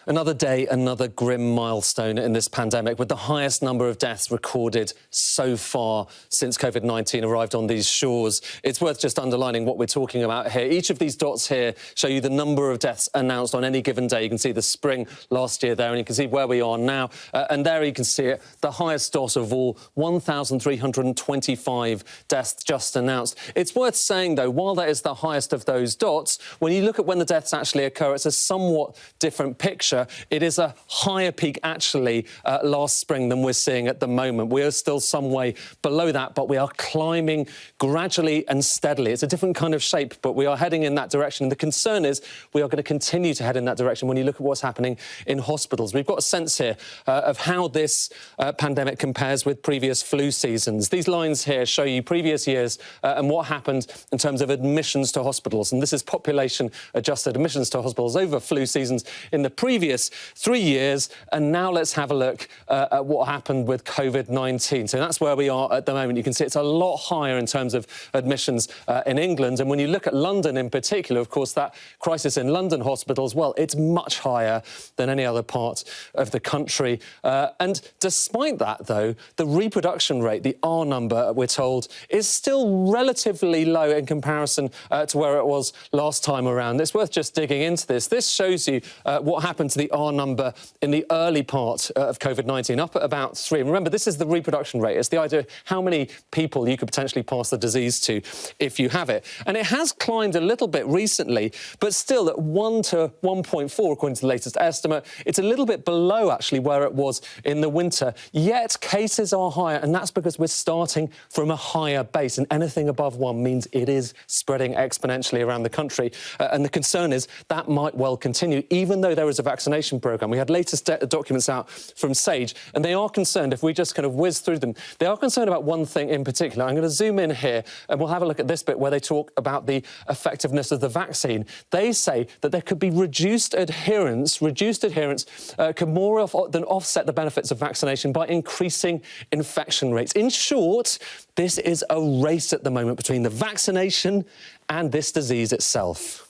Another day, another grim milestone in this pandemic, with the highest number of deaths recorded so far since COVID-19 arrived on these shores. It's worth just underlining what we're talking about here. Each of these dots here show you the number of deaths announced on any given day. You can see the spring last year there, and you can see where we are now. And there you can see it, the highest dot of all, 1,325 deaths just announced. It's worth saying, though, while that is the highest of those dots, when you look at when the deaths actually occur, it's a somewhat different picture. It is a higher peak, actually, last spring than we're seeing at the moment. We are still some way below that, but we are climbing gradually and steadily. It's a different kind of shape, but we are heading in that direction. And the concern is we are going to continue to head in that direction when you look at what's happening in hospitals. We've got a sense here of how this pandemic compares with previous flu seasons. These lines here show you previous years and what happened in terms of admissions to hospitals. And this is population-adjusted admissions to hospitals over flu seasons in the previous 3 years. And now let's have a look at what happened with COVID-19. So that's where we are at the moment. You can see it's a lot higher in terms of admissions in England. And when you look at London in particular, of course, that crisis in London hospitals, well, it's much higher than any other part of the country. And despite that, though, the reproduction rate, the R number, we're told, is still relatively low in comparison to where it was last time around. It's worth just digging into this. This shows you what happened to the R number in the early part of COVID-19, up at about 3. And remember, this is the reproduction rate. It's the idea of how many people you could potentially pass the disease to if you have it. And it has climbed a little bit recently, but still at 1 to 1.4, according to the latest estimate. It's a little bit below, actually, where it was in the winter. Yet cases are higher, and that's because we're starting from a higher base. And anything above 1 means it is spreading exponentially around the country. And the concern is that might well continue, even though there is a vaccination programme. We had latest documents out from SAGE, and they are concerned, if we just kind of whiz through them, they are concerned about one thing in particular. I'm going to zoom in here, and we'll have a look at this bit where they talk about the effectiveness of the vaccine. They say that there could be reduced adherence could more than offset the benefits of vaccination by increasing infection rates. In short, this is a race at the moment between the vaccination and this disease itself.